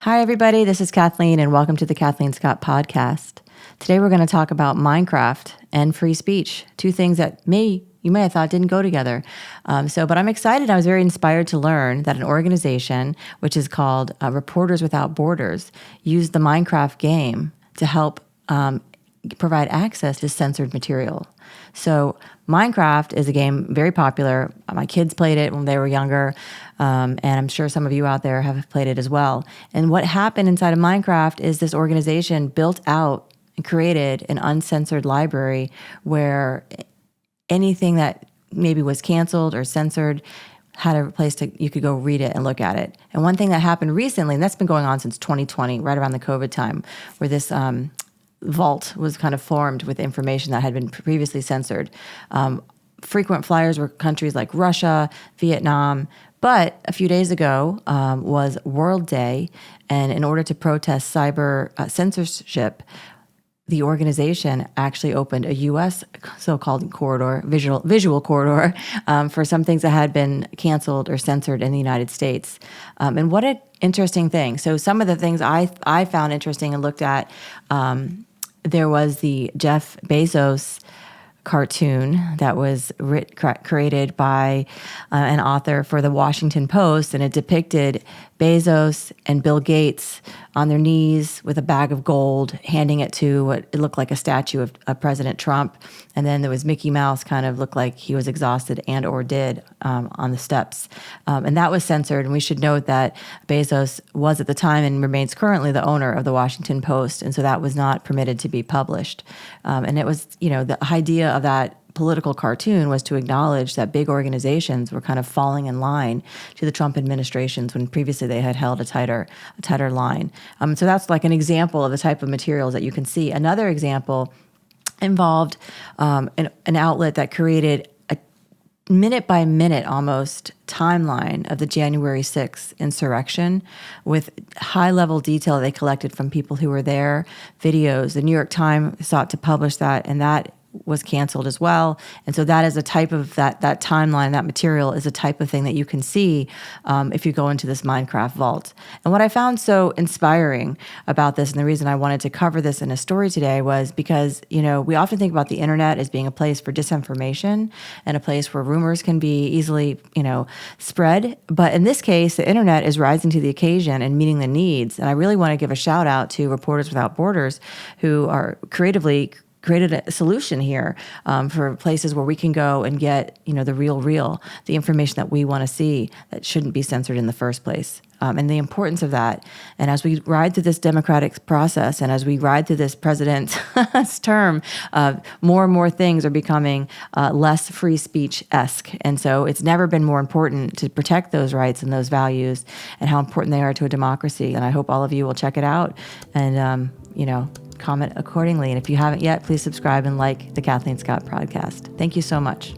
Hi, everybody. This is Kathleen, and welcome to the Kathleen Scott Podcast. Today, we're going to talk about Minecraft and free speech, two things that you may have thought didn't go together. But I'm excited. I was very inspired to learn that an organization, which is called Reporters Without Borders, used the Minecraft game to help provide access to censored material. So Minecraft is a game very popular. My kids played it when they were younger, and I'm sure some of you out there have played it as well. And what happened inside of Minecraft is this organization built out and created an uncensored library where anything that maybe was canceled or censored had a place you could go read it and look at it. And one thing that happened recently, and that's been going on since 2020, right around the COVID time, where this vault was kind of formed with information that had been previously censored. Frequent flyers were countries like Russia, Vietnam, but a few days ago was World Day, and in order to protest cyber censorship, the organization actually opened a U.S. so-called corridor, visual corridor, for some things that had been canceled or censored in the United States. And what an interesting thing. So some of the things I found interesting and looked at, there was the Jeff Bezos cartoon that was created by an author for the Washington Post, and it depicted Bezos and Bill Gates on their knees with a bag of gold, handing it to what it looked like a statue of President Trump. And then there was Mickey Mouse, kind of looked like he was exhausted and or dead on the steps. And that was censored. And we should note that Bezos was at the time and remains currently the owner of the Washington Post. And so that was not permitted to be published. And it was, the idea of that political cartoon was to acknowledge that big organizations were kind of falling in line to the Trump administrations when previously they had held a tighter line. So that's like an example of the type of materials that you can see. Another example involved an outlet that created a minute by minute almost timeline of the January 6th insurrection with high level detail they collected from people who were there, videos. The New York Times sought to publish that, and that was canceled as well. And so that is a type of that timeline, that material is a type of thing that you can see if you go into this Minecraft vault. And what I found so inspiring about this, and the reason I wanted to cover this in a story today, was because, we often think about the internet as being a place for disinformation and a place where rumors can be easily, spread. But in this case, the internet is rising to the occasion and meeting the needs. And I really want to give a shout out to Reporters Without Borders, who are created a solution here for places where we can go and get, the real, the information that we want to see that shouldn't be censored in the first place. And the importance of that. And as we ride through this democratic process and as we ride through this president's term, more and more things are becoming less free speech-esque. And so it's never been more important to protect those rights and those values and how important they are to a democracy. And I hope all of you will check it out and, comment accordingly. And if you haven't yet, please subscribe and like the Kathleen Scott podcast. Thank you so much.